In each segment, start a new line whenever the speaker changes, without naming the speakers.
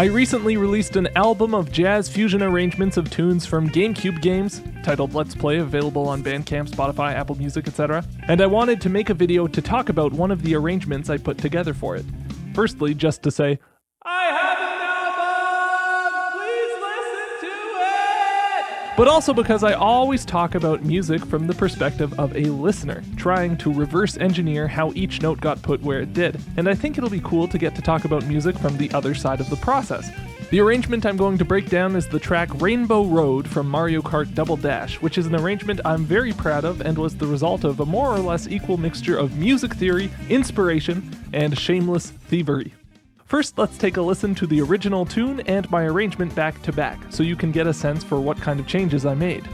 I recently released an album of jazz fusion arrangements of tunes from GameCube games, titled Let's Play, available on Bandcamp, Spotify, Apple Music, etc. And I wanted to make a video to talk about one of the arrangements I put together for it. Firstly, just to say, I have an album! Please listen to it! But also because I always talk about music from the perspective of a listener, trying to reverse engineer how each note got put where it did. And I think it'll be cool to get to talk about music from the other side of the process. The arrangement I'm going to break down is the track Rainbow Road from Mario Kart Double Dash, which is an arrangement I'm very proud of and was the result of a more or less equal mixture of music theory, inspiration, and shameless thievery. First, let's take a listen to the original tune and my arrangement back to back, so you can get a sense for what kind of changes I made.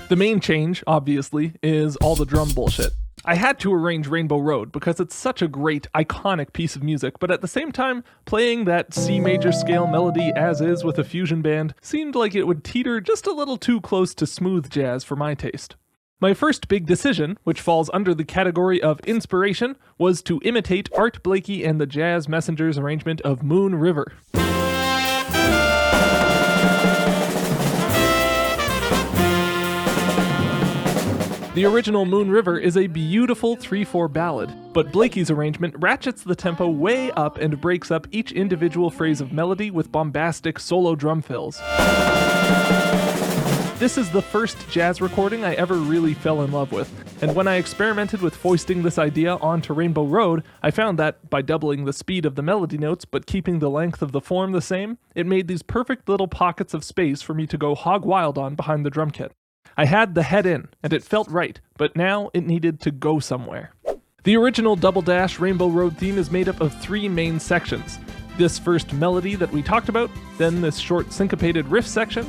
The main change, obviously, is all the drum bullshit. I had to arrange Rainbow Road because it's such a great, iconic piece of music, but at the same time, playing that C major scale melody as is with a fusion band seemed like it would teeter just a little too close to smooth jazz for my taste. My first big decision, which falls under the category of inspiration, was to imitate Art Blakey and the Jazz Messengers arrangement of Moon River. The original Moon River is a beautiful 3/4 ballad, but Blakey's arrangement ratchets the tempo way up and breaks up each individual phrase of melody with bombastic solo drum fills. This is the first jazz recording I ever really fell in love with, and when I experimented with foisting this idea onto Rainbow Road, I found that, by doubling the speed of the melody notes but keeping the length of the form the same, it made these perfect little pockets of space for me to go hog wild on behind the drum kit. I had the head in, and it felt right, but now it needed to go somewhere. The original Double Dash Rainbow Road theme is made up of 3 main sections. This first melody that we talked about, then this short syncopated riff section,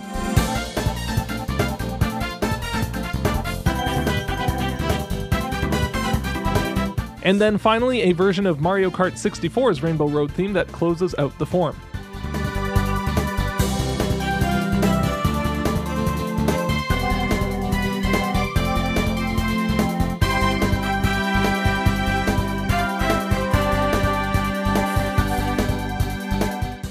and then finally a version of Mario Kart 64's Rainbow Road theme that closes out the form.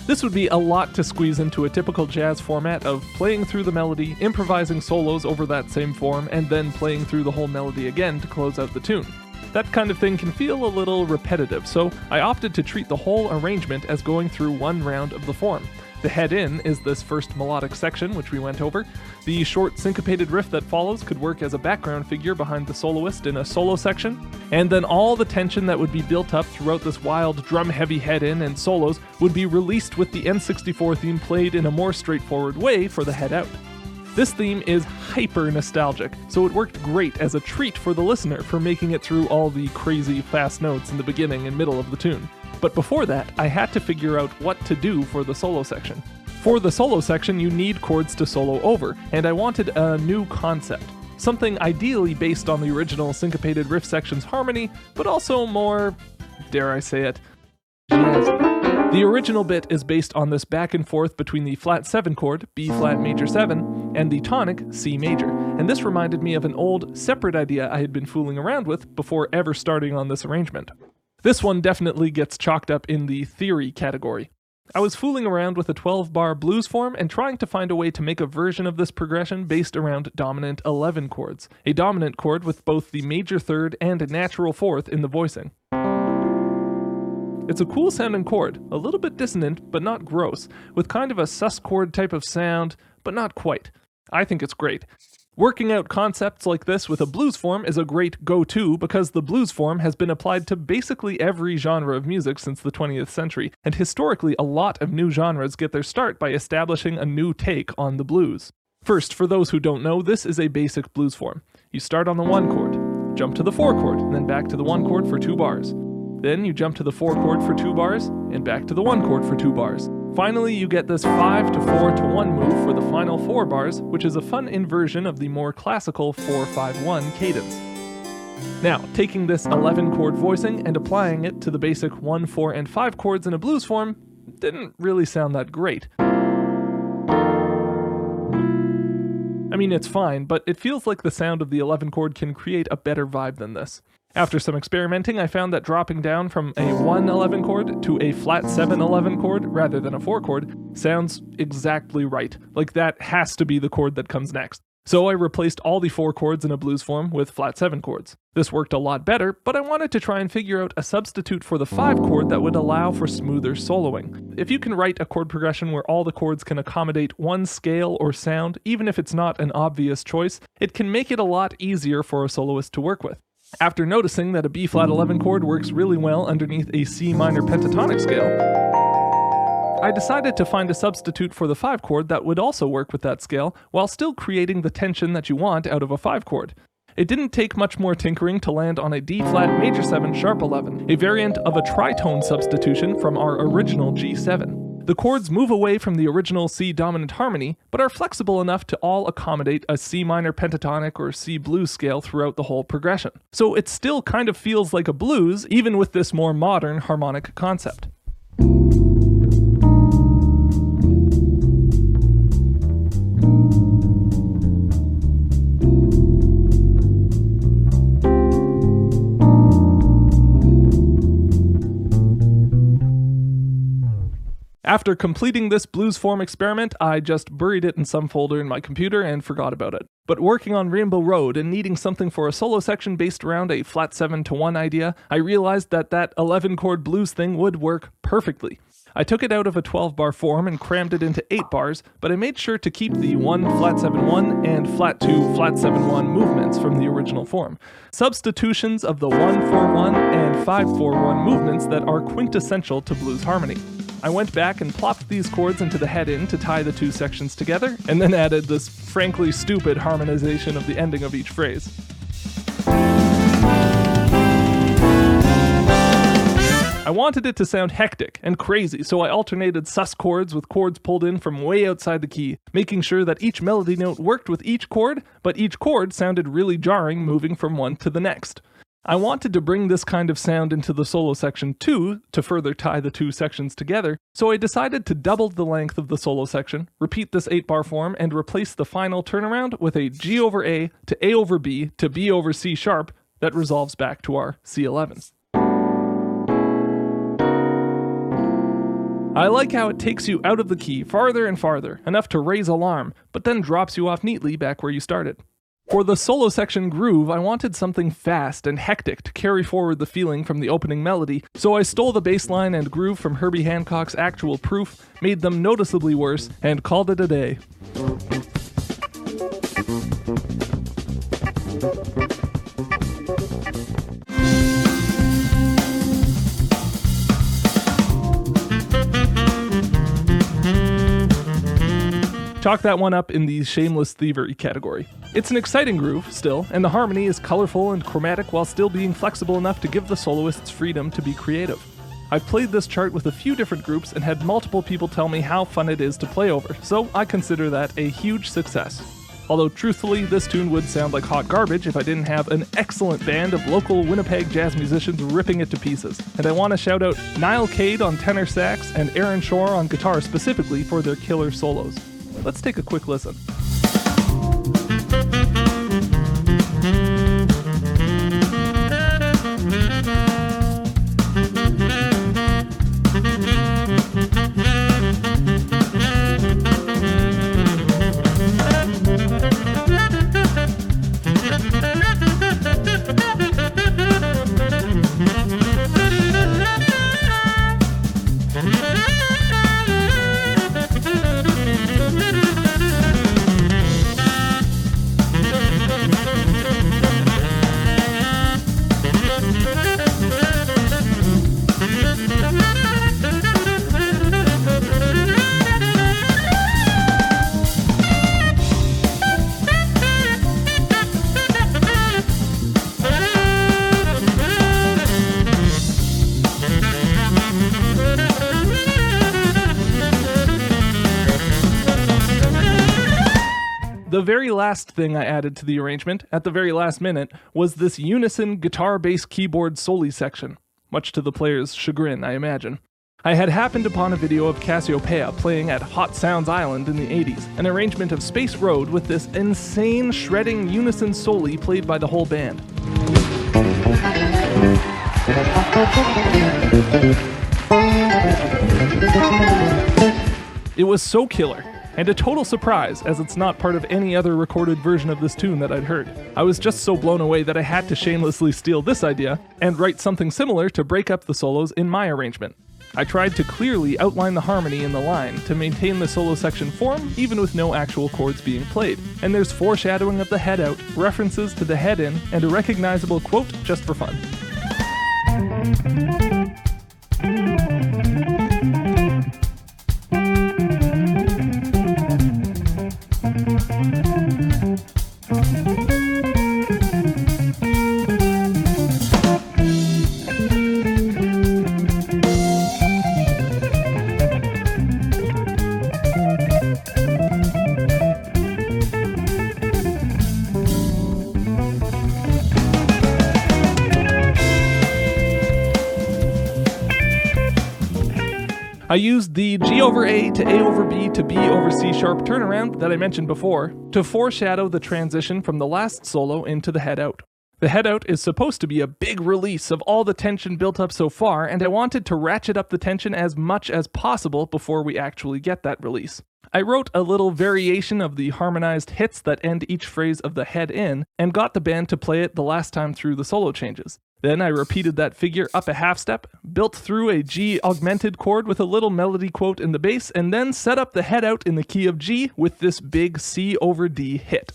This would be a lot to squeeze into a typical jazz format of playing through the melody, improvising solos over that same form, and then playing through the whole melody again to close out the tune. That kind of thing can feel a little repetitive, so I opted to treat the whole arrangement as going through one round of the form. The head in is this first melodic section, which we went over. The short syncopated riff that follows could work as a background figure behind the soloist in a solo section. And then all the tension that would be built up throughout this wild drum-heavy head in and solos would be released with the N64 theme played in a more straightforward way for the head out. This theme is hyper nostalgic, so it worked great as a treat for the listener for making it through all the crazy fast notes in the beginning and middle of the tune. But before that, I had to figure out what to do for the solo section. For the solo section, you need chords to solo over, and I wanted a new concept. Something ideally based on the original syncopated riff section's harmony, but also more, dare I say it, jazzy. The original bit is based on this back and forth between the flat 7 chord, B flat major 7, and the tonic, C major, and this reminded me of an old, separate idea I had been fooling around with before ever starting on this arrangement. This one definitely gets chalked up in the theory category. I was fooling around with a 12-bar blues form and trying to find a way to make a version of this progression based around dominant 11 chords, a dominant chord with both the major 3rd and natural 4th in the voicing. It's a cool sounding chord, a little bit dissonant but not gross, with kind of a sus chord type of sound, but not quite. I think it's great. Working out concepts like this with a blues form is a great go-to because the blues form has been applied to basically every genre of music since the 20th century, and historically a lot of new genres get their start by establishing a new take on the blues. First, for those who don't know, this is a basic blues form. You start on the 1 chord, jump to the 4 chord, and then back to the 1 chord for 2 bars. Then you jump to the 4 chord for 2 bars, and back to the 1 chord for 2 bars. Finally, you get this 5 to 4 to 1 move for the final 4 bars, which is a fun inversion of the more classical 4-5-1 cadence. Now, taking this 11 chord voicing and applying it to the basic 1, 4, and 5 chords in a blues form didn't really sound that great. I mean, it's fine, but it feels like the sound of the 11 chord can create a better vibe than this. After some experimenting, I found that dropping down from a 1 11 chord to a flat 7 11 chord rather than a 4 chord sounds exactly right. Like that has to be the chord that comes next. So I replaced all the 4 chords in a blues form with flat 7 chords. This worked a lot better, but I wanted to try and figure out a substitute for the 5 chord that would allow for smoother soloing. If you can write a chord progression where all the chords can accommodate one scale or sound, even if it's not an obvious choice, it can make it a lot easier for a soloist to work with. After noticing that a B-flat 11 chord works really well underneath a C minor pentatonic scale, I decided to find a substitute for the 5 chord that would also work with that scale, while still creating the tension that you want out of a 5 chord. It didn't take much more tinkering to land on a D-flat major 7 sharp 11, a variant of a tritone substitution from our original G7. The chords move away from the original C dominant harmony, but are flexible enough to all accommodate a C minor pentatonic or C blues scale throughout the whole progression. So it still kind of feels like a blues, even with this more modern harmonic concept. After completing this blues form experiment, I just buried it in some folder in my computer and forgot about it. But working on Rainbow Road and needing something for a solo section based around a flat 7 to 1 idea, I realized that 11 chord blues thing would work perfectly. I took it out of a 12-bar form and crammed it into 8 bars, but I made sure to keep the 1 flat 7 1 and flat 2 flat 7 1 movements from the original form. Substitutions of the 1 4 1 and 5 4 1 movements that are quintessential to blues harmony. I went back and plopped these chords into the head-in to tie the 2 sections together, and then added this frankly stupid harmonization of the ending of each phrase. I wanted it to sound hectic and crazy, so I alternated sus chords with chords pulled in from way outside the key, making sure that each melody note worked with each chord, but each chord sounded really jarring moving from one to the next. I wanted to bring this kind of sound into the solo section too, to further tie the 2 sections together, so I decided to double the length of the solo section, repeat this 8-bar form, and replace the final turnaround with a G over A to A over B to B over C sharp that resolves back to our C11. I like how it takes you out of the key farther and farther, enough to raise alarm, but then drops you off neatly back where you started. For the solo section groove, I wanted something fast and hectic to carry forward the feeling from the opening melody, so I stole the bass line and groove from Herbie Hancock's Actual Proof, made them noticeably worse, and called it a day. Chalk that one up in the shameless thievery category. It's an exciting groove, still, and the harmony is colorful and chromatic while still being flexible enough to give the soloists freedom to be creative. I've played this chart with a few different groups and had multiple people tell me how fun it is to play over, so I consider that a huge success. Although truthfully, this tune would sound like hot garbage if I didn't have an excellent band of local Winnipeg jazz musicians ripping it to pieces. And I want to shout out Niall Cade on tenor sax and Aaron Shore on guitar specifically for their killer solos. Let's take a quick listen. The very last thing I added to the arrangement, at the very last minute, was this unison guitar-bass-keyboard soli section, much to the player's chagrin, I imagine. I had happened upon a video of Cassiopeia playing at Hot Sounds Island in the 80s, an arrangement of Space Road with this insane shredding unison soli played by the whole band. It was so killer, and a total surprise, as it's not part of any other recorded version of this tune that I'd heard. I was just so blown away that I had to shamelessly steal this idea and write something similar to break up the solos in my arrangement. I tried to clearly outline the harmony in the line to maintain the solo section form, even with no actual chords being played. And there's foreshadowing of the head out, references to the head in, and a recognizable quote just for fun. I used the G over A to A over B to B over C sharp turnaround that I mentioned before to foreshadow the transition from the last solo into the head out. The head out is supposed to be a big release of all the tension built up so far, and I wanted to ratchet up the tension as much as possible before we actually get that release. I wrote a little variation of the harmonized hits that end each phrase of the head in, and got the band to play it the last time through the solo changes. Then I repeated that figure up a half step, built through a G augmented chord with a little melody quote in the bass, and then set up the head out in the key of G with this big C over D hit.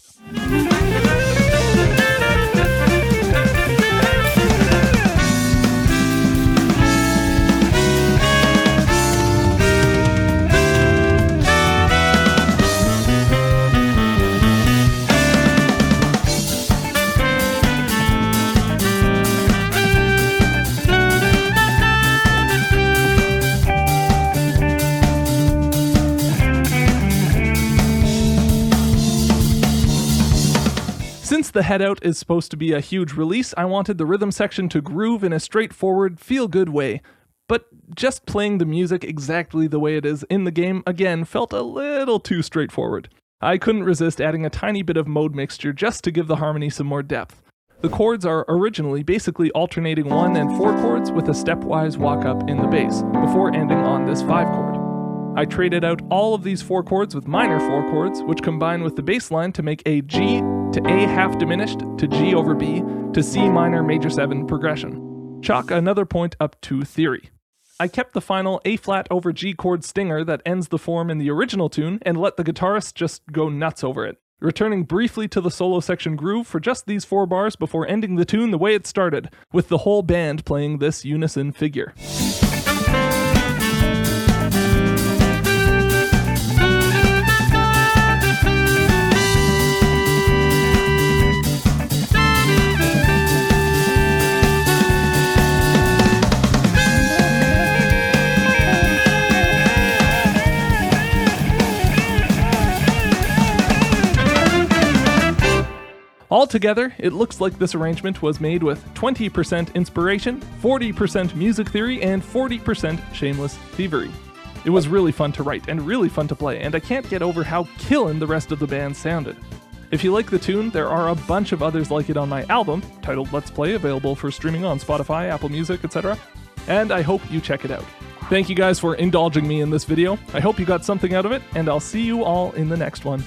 Since the head out is supposed to be a huge release, I wanted the rhythm section to groove in a straightforward, feel-good way. But just playing the music exactly the way it is in the game, again, felt a little too straightforward. I couldn't resist adding a tiny bit of mode mixture just to give the harmony some more depth. The chords are originally basically alternating 1 and 4 chords with a stepwise walk-up in the bass, before ending on this 5 chord. I traded out all of these 4 chords with minor 4 chords, which combine with the bass line to make a G to A half diminished to G over B to C minor major 7 progression. Chalk another point up to theory. I kept the final A flat over G chord stinger that ends the form in the original tune and let the guitarist just go nuts over it, returning briefly to the solo section groove for just these 4 bars before ending the tune the way it started, with the whole band playing this unison figure. Altogether, it looks like this arrangement was made with 20% inspiration, 40% music theory, and 40% shameless thievery. It was really fun to write and really fun to play, and I can't get over how killin' the rest of the band sounded. If you like the tune, there are a bunch of others like it on my album, titled Let's Play, available for streaming on Spotify, Apple Music, etc. And I hope you check it out. Thank you guys for indulging me in this video. I hope you got something out of it, and I'll see you all in the next one.